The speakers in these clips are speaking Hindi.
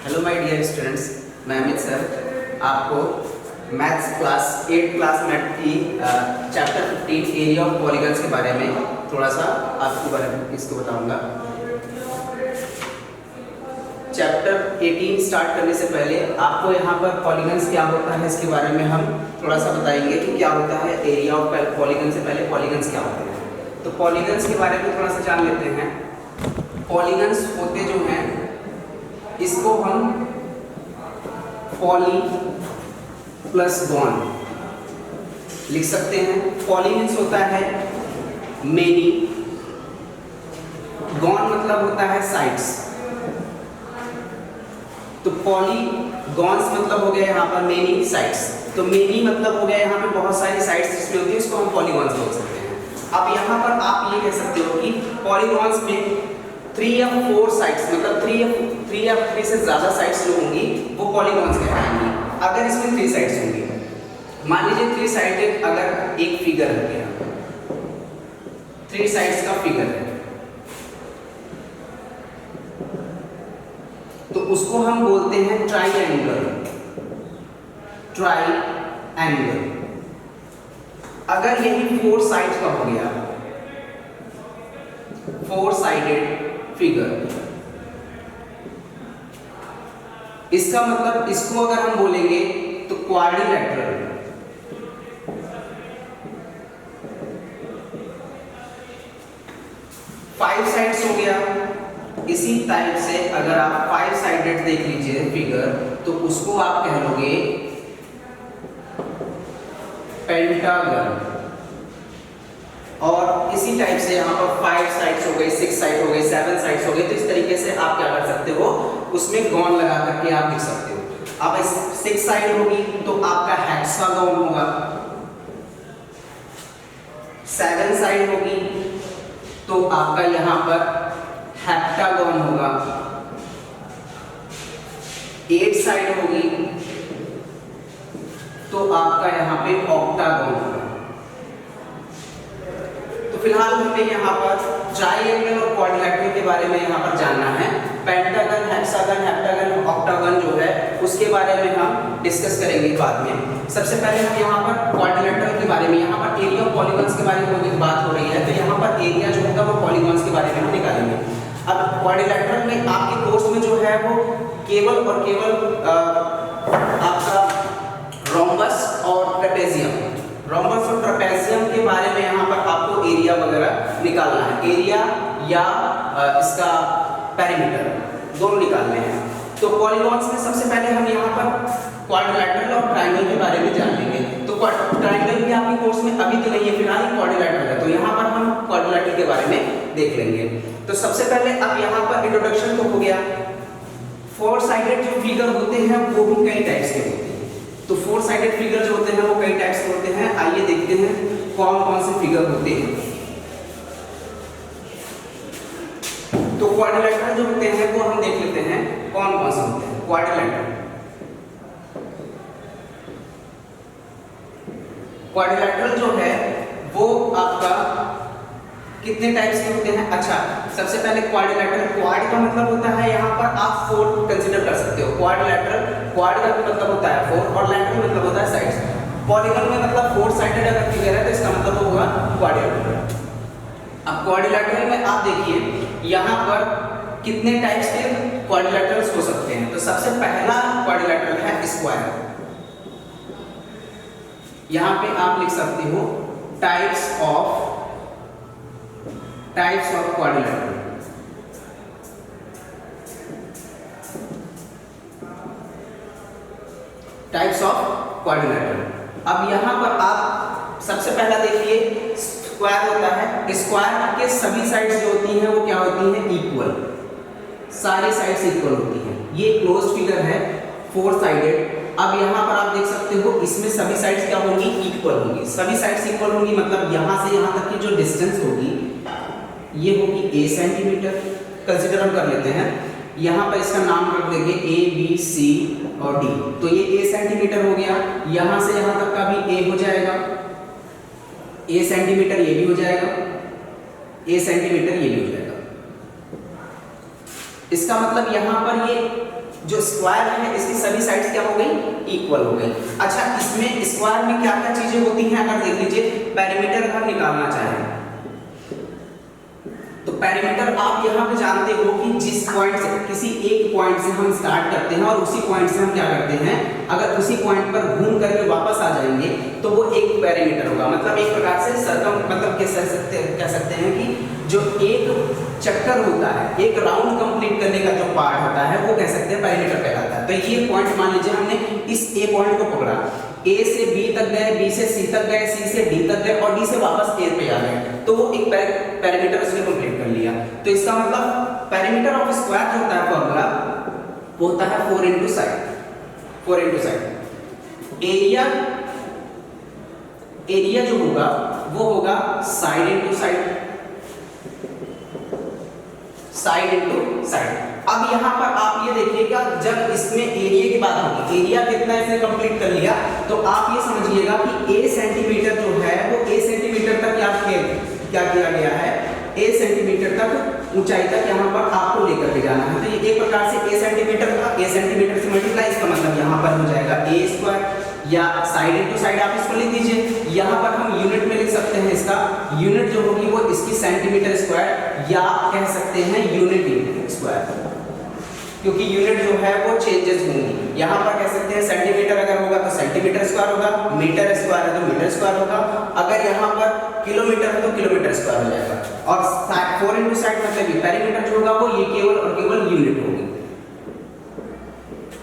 हेलो माय डियर स्टूडेंट्स, मैं अमित सर आपको मैथ्स क्लास 8 क्लास मैथ की चैप्टर 15 एरिया ऑफ पॉलीगन्स के बारे में थोड़ा सा आपके बारे में इसको बताऊंगा। चैप्टर 18 स्टार्ट करने से पहले आपको यहाँ पर पॉलीगन्स क्या होता है इसके बारे में हम थोड़ा सा बताएंगे कि क्या होता है एरिया ऑफ पॉलीगन से पहले पॉलीगन्स क्या होते हैं। तो पॉलीगन्स के बारे में थोड़ा सा जान लेते हैं। पॉलीगन्स होते जो हैं इसको हम पॉली प्लस गॉन लिख सकते हैं। पॉली मीन्स होता है मेनी, गॉन मतलब होता है साइड्स। तो पॉली गॉन्स मतलब हो गया यहाँ पर मेनी साइड्स। तो मेनी मतलब हो गया यहाँ पे बहुत सारी साइड्स जिसमें होती है, इसको हम पॉलीगॉन्स बोल सकते हैं। अब यहाँ पर आप ये कह सकते हो कि पॉलीगॉन्स में 3 या 4 साइड्स मतलब 3 या 3 से ज़्यादा साइड्स जो होंगी वो पॉलीगॉन्स कहलाएंगी। अगर इसमें 3 साइड्स होंगी, मान लीजिए 3 साइडेड अगर एक फिगर हो गया, 3 साइड्स का फिगर है, तो उसको हम बोलते हैं ट्राइएंगल। ट्राइएंगल अगर यही 4 साइड्स का हो गया, 4 साइडेड फिगर, इसका मतलब इसको अगर हम बोलेंगे तो क्वाड्रिलेटरल। 5 साइड्स हो गया। इसी टाइप से अगर आप 5 साइडेड देख लीजिए फिगर, तो उसको आप कह लोगे पेंटागन। और इसी टाइप से यहाँ पर 5 साइड्स हो गई, 6 साइड हो गई, 7 साइड्स हो गई। तो इस तरीके से आप क्या कर सकते हो, उसमें गॉन लगा करके आप लिख सकते हो। अब 6 साइड होगी तो आपका हेक्सागॉन होगा। 7 साइड होगी तो आपका यहाँ पर हेप्टागॉन होगा। 8 साइड होगी तो आपका यहाँ पे ऑक्टागॉन होगा। तो फिलहाल हमें यहाँ पर ट्राइएंगल और क्वाड्रिलेटरल के बारे में यहाँ पर जानना है। पेंटागन, हेक्सागन, हेप्टागन, ऑक्टागन जो है उसके बारे में हम डिस्कस करेंगे बाद में। सबसे पहले हम यहाँ पर क्वाड्रिलेटरल के बारे में, यहाँ पर एरिया ऑफ पॉलीगॉन्स के बारे में बात हो रही है, तो यहाँ पर एरिया जो होगा वो पॉलीगॉन्स के बारे में हम निकालेंगे। अब क्वाड्रिलेटरल में आपके कोर्स में जो है वो केवल और केवल आपका रोम्बस और ट्रेपेजियम, रोम्बस और ट्रेपेजियम के बारे में यहाँ पर आपको एरिया वगैरह निकालना है। एरिया या इसका पेरीमीटर दोनों निकालने हैं। तो पॉलीगॉन्स में सबसे पहले हम यहाँ पर क्वाड्रिलेटरल और ट्रायंगल के बारे में जान लेंगे। तो ट्रायंगल भी आपके कोर्स में अभी तो नहीं है, फिलहाल क्वाड्रिलेटरल है, तो यहाँ पर हम क्वाड्रिलेटरल के बारे में देख लेंगे। तो सबसे पहले अब यहाँ पर इंट्रोडक्शन तो हो गया। 4 साइडेड जो फिगर होते हैं वो भी कई टाइप्स के होते हैं। तो 4 साइडेड फिगर जो होते हैं वो कई टाइप्स के होते हैं। आइए देखते हैं कौन कौन से फिगर होते हैं। तो क्वाड्रिलेटरल जो होते हैं वो हम देख लेते हैं कौन कौन से होते हैं। क्वाड्रिलेटरल जो है वो आपका कितने टाइप्स के होते हैं। अच्छा, सबसे पहले क्वाड्रिलेटरल, क्वाड का मतलब होता है यहाँ पर आप 4 कंसीडर कर सकते हो। क्वाड्रिलेटरल, क्वाड का मतलब होता है 4 और लेटरल मतलब होता है साइड्स। पॉलीगन में मतलब 4 साइडेड अगर फिगर है तो इसका मतलब होगा क्वाड्रिलेटरल। अब क्वाड्रिलेटरल में आप देखिए यहाँ पर कितने टाइप्स के क्वाड्रिलेटरल्स हो सकते हैं। तो सबसे पहला क्वाड्रिलेटरल है स्क्वायर। यहाँ पे आप लिख सकते हो types of quadrilateral. Types of quadrilateral. अब यहाँ पर आप सबसे पहला देखिए स्क्वायर होता है। स्क्वायर के सभी साइड्स जो होती हैं वो क्या होती हैं, इक्वल। सारी साइड्स इक्वल होती हैं। ये क्लोज्ड फिगर है 4 साइडेड। अब यहाँ पर आप देख सकते हो इसमें सभी साइड्स क्या होंगी, इक्वल होंगी। सभी साइड्स इक्वल होंगी मतलब यहाँ से यहाँ तक की जो डिस्टेंस होगी ये होगी a सेंटीमीटर। कंसीडर हम कर लेते हैं, यहाँ पर इसका नाम रख देंगे A, B, C और D। तो ये a सेंटीमीटर हो गया। यहाँ से यहाँ तक का भी a हो जाएगा, a सेंटीमीटर ये भी हो जाएगा, a सेंटीमीटर ये भी हो जाएगा। इसका मतलब यहाँ पर ये जो स्क्वायर है इसकी सभी साइड्स क्या हो गई, इक्वल हो गई। अच्छा, इसमें स्क्वायर में क्या क्या चीजें होती हैं, अगर देख लीजिए पेरीमीटर अगर निकालना चाहें तो पेरीमीटर आप यहाँ पे जानते हो कि जिस पॉइंट से, किसी एक पॉइंट से हम स्टार्ट करते हैं और उसी पॉइंट से हम क्या करते हैं, अगर उसी पॉइंट पर घूम करके वापस आ जाएंगे तो वो एक पेरीमीटर होगा। मतलब एक प्रकार से सर्कम, मतलब कह सकते हैं कि जो एक चक्कर होता है, एक राउंड कंप्लीट करने का जो पार्ट होता है वो कह सकते हैं पेरीमीटर कहलाता है। तो ये पॉइंट मान लीजिए हमने इस ए पॉइंट को पकड़ा, ए से बी तक गए, बी से सी तक गए, सी से डी तक गए और डी से वापस ए पे आ गए, तो वो एक पेरीमीटर उसने कंप्लीट कर लिया। तो इसका मतलब पेरीमीटर ऑफ स्क्वायर जो होता है फॉर्मूला वो होता है 4 into side, 4 into side. Area जो होगा वो होगा side into side, side into side. अब यहाँ पर आप ये देखिएगा, जब इसमें एरिया की बात होगी, एरिया कितना इसने कंप्लीट कर लिया, तो आप ये समझिएगा कि ए सेंटीमीटर जो है वो ए सेंटीमीटर तक क्या किया गया है, ए सेंटीमीटर तक ऊंचाई तक यहाँ पर आपको लेकर के जाना है। तो ये एक प्रकार से ए सेंटीमीटर का, ए सेंटीमीटर से मल्टीप्लाई, इसका मतलब यहाँ पर हो जाएगा ए स्क्वायर, या साइड इंटू साइड आप इसको लिख दीजिए। यहाँ पर हम यूनिट में लिख सकते हैं, इसका यूनिट जो होगी वो इसकी सेंटीमीटर स्क्वायर, या कह सकते हैं यूनिट स्क्वायर, क्योंकि यूनिट जो है वो चेंजेस होंगी। यहाँ पर कह सकते हैं सेंटीमीटर अगर होगा तो सेंटीमीटर स्क्वायर होगा, मीटर स्क्वायर है तो मीटर स्क्वायर होगा, अगर यहाँ पर किलोमीटर है तो किलोमीटर स्क्वायर हो जाएगा। और 4 इंटू साइड मतलब पेरीमीटर जो होगा वो ये केवल और केवल यूनिट होगी।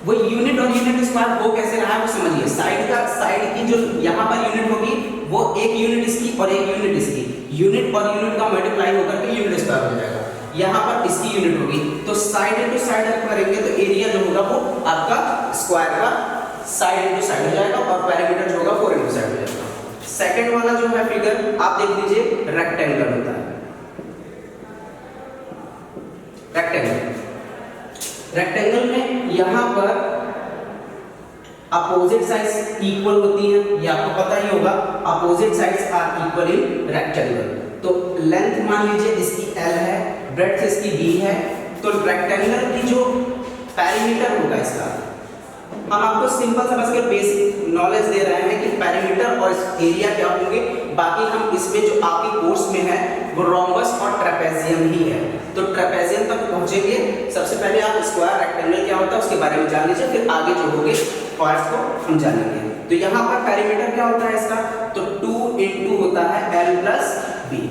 वो यूनिट और यूनिट स्क्वायर वो कैसे रहा है वो समझिए। साइड की जो यहाँ पर यूनिट होगी वो एक यूनिट इसकी और एक यूनिट इसकी, यूनिट और यूनिट का मल्टीप्लाई होकर के यूनिट स्क्वायर हो जाएगा। यहाँ पर इसकी यूनिट होगी, तो साइड इंटू साइड अगर करेंगे तो एरिया जो होगा वो आपका स्क्वायर का साइड इंटू साइड हो जाएगा और पेरीमीटर जो होगा 4 इंटू साइड हो जाएगा। सेकंड वाला जो है फिगर आप देख लीजिए, रेक्टेंगल होता है, रेक्टेंगल में यहाँ पर अपोजिट साइड्स इक्वल होती हैं, ये आपको पता ही होगा, opposite sides are equal in rectangle. तो लेंथ मान लीजिए इसकी L है, ब्रेड्थ इसकी B है, तो रेक्टेंगल की जो पेरीमीटर होगा इसका, हम आपको सिंपल समझ कर बेसिक नॉलेज दे रहे हैं कि पेरीमीटर और एरिया क्या होंगे। बाकी हम इसमें जो आपके कोर्स में है वो रोम्बस और ट्रेपेजियम ही है, तो ट्रेपेजियम तक पहुंचेंगे। सबसे पहले आप स्क्वायर रेक्टेंगल क्या होता है उसके बारे में जान लीजिए, फिर आगे जो होंगे पार्ट्स को हम जानेंगे। तो यहाँ पर पेरीमीटर क्या होता है इसका, तो 2 इंटू होता है L plus B,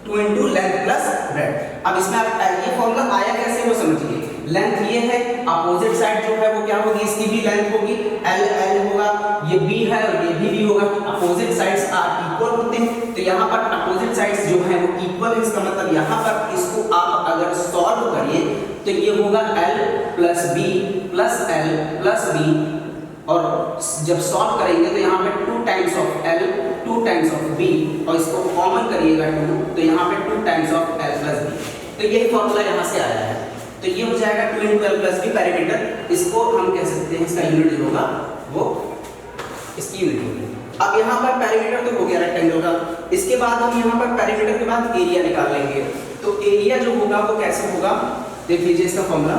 2 into length plus breadth. अब इसमें आप ये फॉर्मूला आया कैसे वो समझिए। लेंथ ये है, अपोजिट साइड जो है वो क्या होगी, इसकी भी लेंथ होगी, L होगा, ये B है और ये भी होगा। अपोजिट साइड्स आर इक्वल होते हैं, तो यहाँ पर अपोजिट साइड्स जो है वो इक्वल है, इसका मतलब यहाँ पर इसको आप अगर सॉल्व करिए तो ये होगा L plus B plus L plus B, और जब सॉल्व करेंगे तो यहाँ पे 2 times of L 2 times of B, और इसको कॉमन करिएगा 2, तो यहाँ पे 2 times of L plus B। तो यही फॉर्मूला यहाँ से आया है, तो ये हो जाएगा 2 into L plus B perimeter. इसको हम कह सकते हैं, इसका यूनिट जो होगा वो इसकी यूनिट होगी। अब यहाँ पर पेरीमीटर तो हो गया रेक्टेंगल का, इसके बाद हम यहाँ पर पेरीमीटर के बाद एरिया निकाल लेंगे। तो एरिया जो होगा वो कैसे होगा, देख लीजिए इसका formula,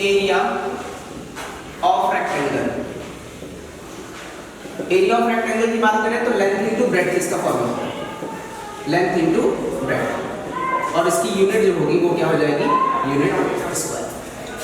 area of rectangle. Area of rectangle की बात करें तो लेंथ इंटू ब्रेड्थ इसका फॉर्मूला, लेंथ इंटू ब्रेड्थ, और इसकी यूनिट जो होगी वो क्या हो जाएगी, यूनिट स्क्वायर।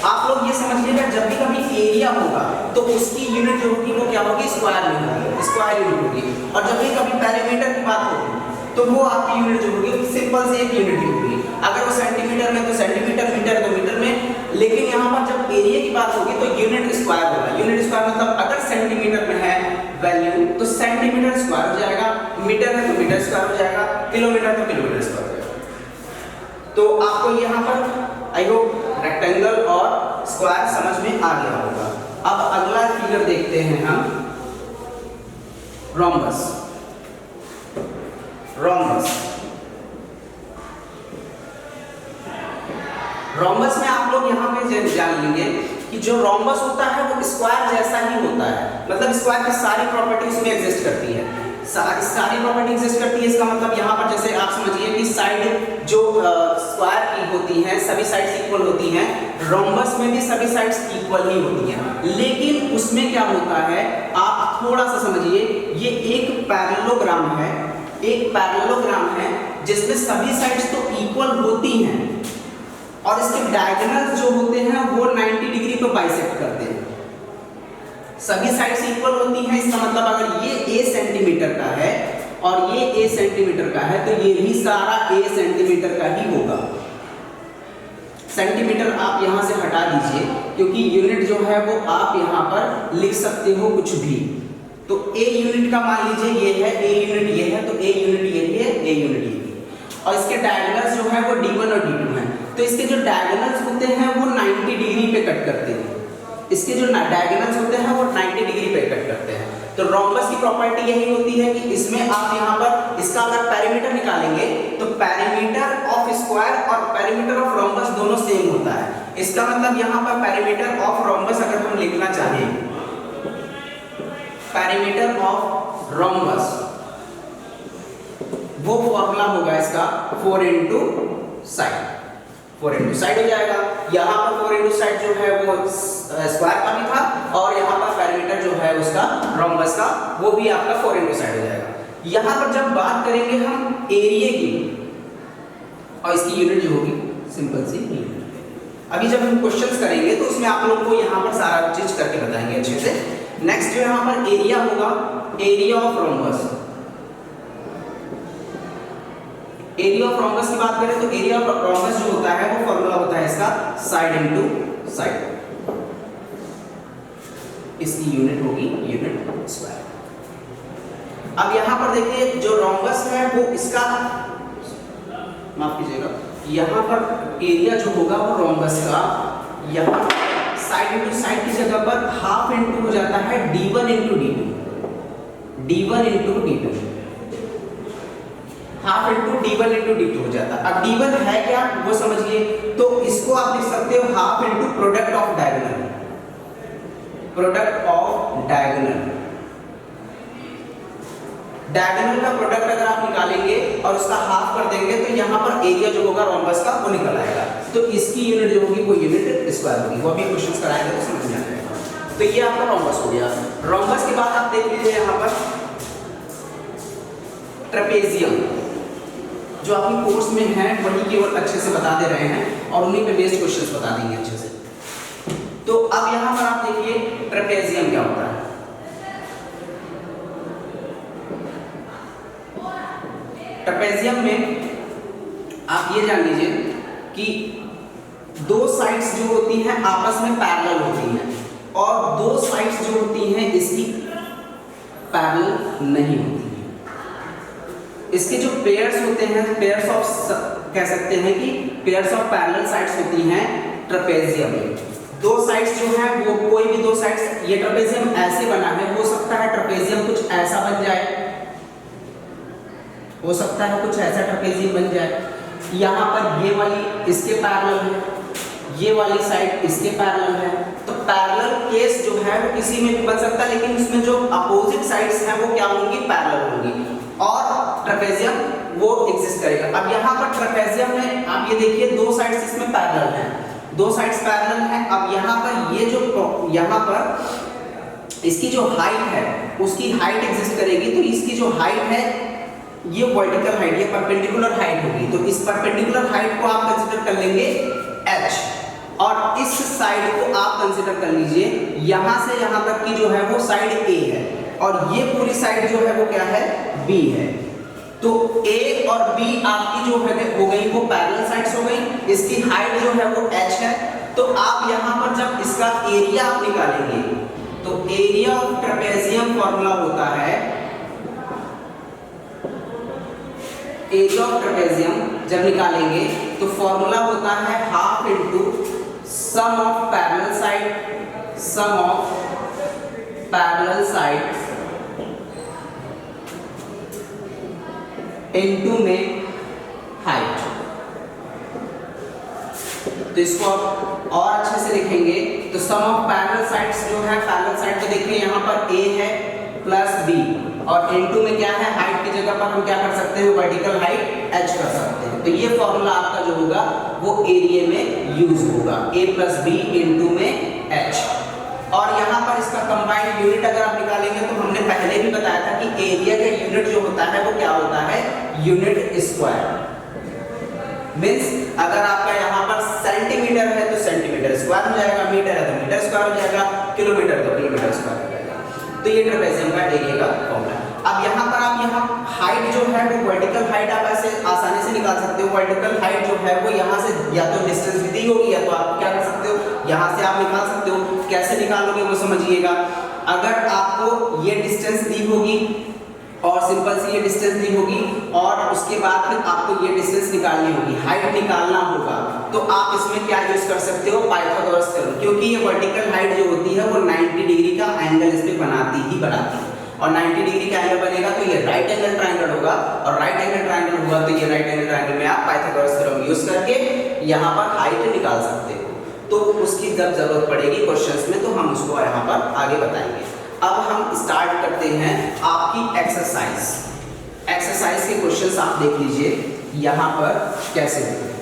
आप लोग ये समझिएगा, जब भी कभी एरिया होगा तो उसकी यूनिट जो होगी वो क्या होगी, स्क्वायर में होगी, स्क्वायर यूनिट होगी। और जब भी कभी पेरीमीटर की बात होगी तो वो आपकी यूनिट जो होगी सिंपल से एक यूनिट ही होगी। अगर वो सेंटीमीटर में तो सेंटीमीटर, मीटर तो मीटर में, लेकिन यहाँ पर जब एरिया की बात होगी तो यूनिट स्क्वायर होगा। यूनिट स्क्वायर मतलब अगर सेंटीमीटर में है वैल्यू तो सेंटीमीटर स्क्वायर हो जाएगा, मीटर है तो मीटर स्क्वायर हो जाएगा, किलोमीटर तो किलोमीटर स्क्वायर हो जाएगा। तो आपको यहाँ पर आई होप रेक्टेंगल और स्क्वायर समझ में आ गया होगा। अब अगला फिगर देखते हैं हम, रोम्बस। रोम्बस में आप लोग यहाँ पे जान लेंगे कि जो रोम्बस होता है वो स्क्वायर जैसा ही होता है, मतलब स्क्वायर की सारी प्रॉपर्टी उसमें एग्जिस्ट करती है, सारी प्रॉपर्टी एग्जिस्ट करती है। इसका मतलब यहाँ पर जैसे आप समझिए कि साइड साइड जो स्क्वायर की होती हैं सभी साइड्स इक्वल होती हैं, रोम्बस में भी सभी साइड्स इक्वल ही होती हैं। लेकिन उसमें क्या होता है, आप थोड़ा सा समझिए, ये एक पैरेललोग्राम है, एक पैरेललोग्राम है जिसमें सभी साइड्स तो इक्वल होती हैं और इसके डायगोनल्स जो होते हैं वो 90 डिग्री पे बाइसेक्ट करते हैं। सभी साइड्स इक्वल होती हैं, इसका मतलब अगर ये a सेंटीमीटर का है और ये a सेंटीमीटर का है तो ये भी सारा a सेंटीमीटर का ही होगा। सेंटीमीटर आप यहां से हटा दीजिए क्योंकि यूनिट जो है वो आप यहां पर लिख सकते हो कुछ भी। तो a यूनिट का मान लीजिए ये है, a यूनिट ये है, तो a यूनिट ये है, a यूनिट ये है। और इसके डायगोनल्स जो है वो d1 और d2 हैं। तो इसके जो डायगोनल्स होते हैं वो 90 डिग्री पे कट करते हैं। इसके जो डायगोनल्स होते हैं वो 90 डिग्री पे कट करते हैं। तो रोम्बस की प्रॉपर्टी यही होती है कि इसमें आप यहाँ पर इसका अगर पेरीमीटर निकालेंगे तो पेरीमीटर ऑफ स्क्वायर और पेरीमीटर ऑफ रोम्बस दोनों सेम होता है। इसका मतलब यहाँ पर पेरीमीटर ऑफ रोम्बस अगर हम लिखना चाहें, पेरीमीटर ऑफ रोम्बस, वो फॉर्मूला होगा इसका 4 इंटू साइड, 4 इंटू साइड हो जाएगा। यहाँ पर 4 इंटू साइड जो है वो स्क्वायर का भी था और यहाँ पर पेरीमीटर जो है उसका रोम्बस का वो भी आपका 4 इंटू साइड हो जाएगा। यहाँ पर जब बात करेंगे हम एरिया की और इसकी यूनिट जो होगी सिंपल सी यूनिट। अभी जब हम क्वेश्चंस करेंगे तो उसमें आप लोग को यहाँ पर सारा चीज करके बताएंगे अच्छे से। नेक्स्ट जो यहाँ पर एरिया होगा, area of rhombus. Area of rhombus की बात करें तो एरिया ऑफ रोम्बस जो होता है वो फॉर्मूला होता है इसका साइड इनटू साइड। इसकी यूनिट होगी यूनिट स्क्वायर। अब यहां पर देखिए जो रोम्बस है वो इसका, माफ कीजिएगा, यहां पर एरिया जो होगा वो रोम्बस का यहां साइड इनटू साइड की जगह पर हाफ इनटू हो जाता है d1 into d2, d1 into d2, half into d1 into d2 हो जाता है। अब d1 है क्या वो समझिए, तो इसको आप लिख सकते हो half into product of diagonal, product of diagonal. Diagonal का प्रोडक्ट अगर आप निकालेंगे और उसका हाफ कर देंगे तो यहाँ पर एरिया जो होगा रोम्बस का वो निकल आएगा। तो इसकी यूनिट जो होगी वो यूनिट स्क्वायर होगी। वो अभी क्वेश्चंस कराएंगे तो समझ में आ जाएगा। तो ये आपका रोम्बस हो गया। रोम्बस के बाद आप देख लीजिए यहाँ पर ट्रेपेजियम, जो आपकी कोर्स में है वही केवल अच्छे से बता दे रहे हैं और उन्हीं पे बेस्ड क्वेश्चंस बता देंगे अच्छे से। तो अब यहाँ पर आप देखिए ट्रेपेजियम क्या होता है। ट्रेपेजियम में आप ये जान लीजिए कि दो साइड्स जो होती हैं आपस में पैरेलल होती हैं और दो साइड्स जो होती हैं इसकी पैरेलल नहीं होती हैं। इसके जो पेयर्स होते हैं, पेयर्स ऑफ कह सकते हैं कि पेयर्स ऑफ पैरेलल साइड्स होती हैं ट्रेपेजियम में। दो साइड्स जो हैं वो कोई भी दो साइड्स, ये ट्रेपेजियम ऐसे बना है, हो सकता है ट्रेपेजियम कुछ ऐसा बन जाए, हो सकता है कुछ ऐसा ट्रेपेजियम बन जाए। यहाँ पर ये वाली इसके पैरेलल है, ये वाली साइड इसके पैरेलल है। तो पैरेलल केस जो है वो किसी में भी बन सकता है, लेकिन उसमें जो अपोजिट साइड्स हैं वो क्या होंगी, पैरेलल होंगी और ट्रेपेजियम वो एग्जिस्ट करेगा। अब यहाँ पर ट्रेपेजियम में आप ये देखिए दो साइड्स इसमें पैरेलल हैं, दो साइड्स पैरेलल हैं। अब यहाँ पर ये जो यहाँ पर इसकी जो हाइट है उसकी हाइट एग्जिस्ट करेगी, तो इसकी जो हाइट है ये वर्टिकल हाइट, ये परपेंडिकुलर हाइट होगी। तो इस परपेंडिकुलर हाइट को आप कंसीडर कर लेंगे h और इस साइड को आप कंसीडर कर लीजिए यहां से यहां तक की जो है वो साइड A है और ये पूरी साइड जो है वो क्या है, B है। तो A और B आपकी जो है हो गई वो पैरेलल साइड्स हो गई, इसकी हाइट जो है वो h है। तो आप यहां पर जब इसका एरिया आप निकालेंगे तो एरिया ऑफ ट्रेपेजियम फॉर्मूला होता है, एरिया ऑफ ट्रेपेजियम जब निकालेंगे तो फॉर्मूला होता है half into sum of parallel side, sum of parallel side into में हाइट। तो इसको आप और अच्छे से लिखेंगे तो सम ऑफ पैरेलल साइड्स जो है, पैरेलल साइड तो देखिए यहाँ पर A है प्लस B और इनटू में क्या है, हाइट की जगह पर हम क्या कर सकते हैं, वर्टिकल हाइट h कर सकते हैं। तो ये फॉर्मूला आपका जो होगा वो एरिया में यूज होगा, a प्लस बी इंटू में h। और यहाँ पर इसका कंबाइंड यूनिट अगर आप निकालेंगे तो हमने पहले भी बताया था कि एरिया का यूनिट जो होता है वो क्या होता है, यूनिट स्क्वायर। मींस अगर आपका यहाँ पर सेंटीमीटर है तो सेंटीमीटर स्क्वायर हो जाएगा, मीटर है तो मीटर स्क्वायर हो जाएगा, किलोमीटर तो किलोमीटर स्क्वायर हो जाएगा। तो ये ट्रेपेजियम का एरिया का फॉर्मूला। अब यहाँ पर आप यहाँ हाइट जो है वो वर्टिकल हाइट आप ऐसे आसानी से निकाल सकते हो। वर्टिकल हाइट जो है वो यहाँ से या तो डिस्टेंस दी होगी या तो आप क्या कर सकते हो, यहाँ से आप निकाल सकते हो। कैसे निकालोगे वो समझिएगा। अगर आपको ये डिस्टेंस दी होगी और सिंपल सी ये डिस्टेंस दी होगी और उसके बाद फिर आपको ये डिस्टेंस निकालनी होगी, हाइट निकालना होगा, तो आप इसमें क्या यूज कर सकते हो, पाइथागोरस थ्योरम। क्योंकि ये वर्टिकल हाइट जो होती है वो 90 डिग्री का एंगल इस पे बनाती है और 90 डिग्री का एंगल बनेगा तो ये राइट एंगल ट्रायंगल होगा और राइट एंगल ट्रायंगल होगा तो ये राइट एंगल ट्रायंगल में आप पाइथागोरस थ्योरम यूज करके यहाँ पर हाइट निकाल सकते हो। तो उसकी जब जरूरत पड़ेगी क्वेश्चंस में तो हम उसको यहाँ पर आगे बताएंगे। अब हम स्टार्ट करते हैं आपकी एक्सरसाइज। एक्सरसाइज के क्वेश्चंस आप देख लीजिए यहाँ पर कैसे होते हैं।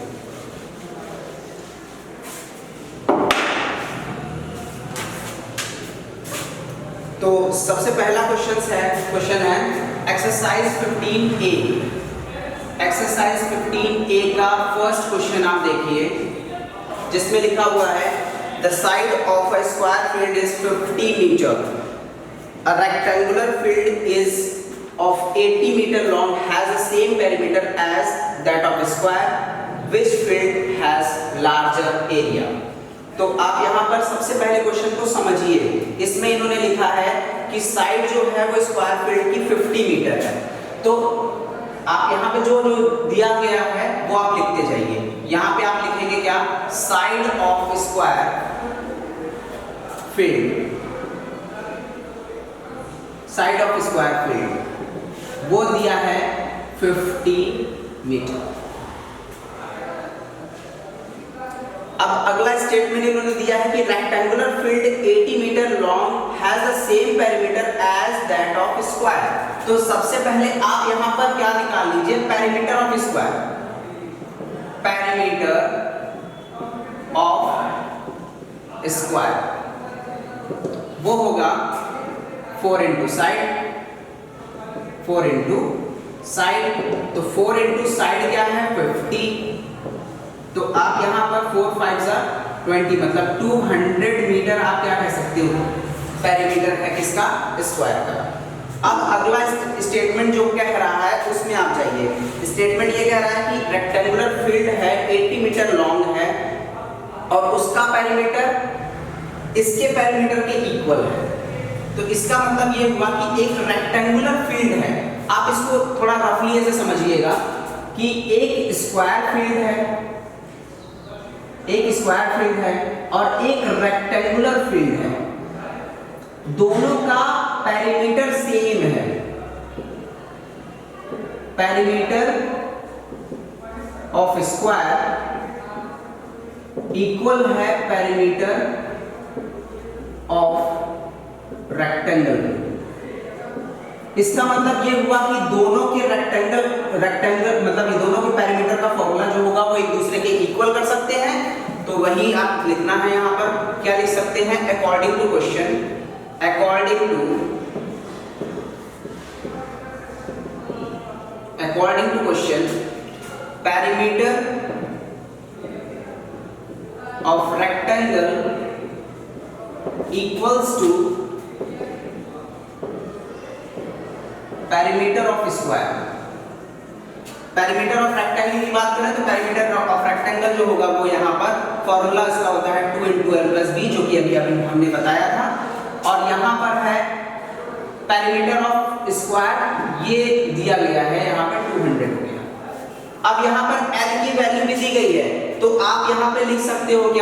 तो सबसे पहला क्वेश्चन है एक्सरसाइज 15A। एक्सरसाइज 15A का फर्स्ट क्वेश्चन आप देखिए जिसमें लिखा हुआ है the side of a square field is 50 metre. A rectangular field is of 80 meter long has the same perimeter as that of a square. Which field has larger area? तो आप यहाँ पर सबसे पहले क्वेश्चन को समझिए। इसमें इन्होंने लिखा है कि साइड जो है वो स्क्वायर फील्ड की 50 मीटर है। तो आप यहाँ पे जो दिया गया है वो आप लिखते जाइए। यहाँ पे आप लिखेंगे क्या, side of square field, side of square field वो दिया है 50 मीटर। अब अगला स्टेटमेंट इन्होंने दिया है कि rectangular field 80 metre long has the same perimeter as that of square. तो सबसे पहले आप यहां पर क्या निकाल लीजिए, perimeter of square. Perimeter of square वो होगा 4 इंटू साइड, 4 इंटू साइड। तो 4 इंटू साइड क्या है 50। तो आप यहाँ पर 4 5 20 मतलब 200 मीटर आप क्या कह सकते हो, पेरीमीटर है किसका, स्क्वायर का। अब अगला स्टेटमेंट जो कह रहा है उसमें आप जाइए। स्टेटमेंट ये कह रहा है कि रेक्टेंगुलर फील्ड है 80 मीटर लॉन्ग है और उसका पेरीमीटर इसके पेरीमीटर के इक्वल है। तो इसका मतलब ये हुआ कि एक रेक्टेंगुलर फील्ड है। आप इसको थोड़ा रफली ऐसे समझिएगा कि एक स्क्वायर फील्ड है, एक स्क्वायर फील्ड है और एक रेक्टेंगुलर फील्ड है। दोनों का पेरीमीटर सेम है। पेरीमीटर ऑफ स्क्वायर इक्वल है पेरीमीटर ऑफ रेक्टेंगल। इसका मतलब ये हुआ कि दोनों के रेक्टेंगल मतलब ये दोनों के पेरीमीटर का फॉर्मूला जो होगा वो एक दूसरे के इक्वल कर सकते हैं। तो वही आप लिखना है यहाँ पर, क्या लिख सकते हैं, according to question, according to question perimeter of rectangle equals to perimeter of square. Perimeter of rectangle की बात करें तो पेरीमीटर ऑफ रेक्टेंगल जो होगा वो यहाँ पर फॉर्मूला इसका होता है 2 × l + b जो कि अभी हमने बताया था। और यहाँ पर है पेरीमीटर ऑफ स्क्वायर ये दिया गया है यहाँ पर 200 हो गया। अब यहाँ पर l की वैल्यू भी दी गई है तो आप यहाँ पे लिख सकते हो क्या,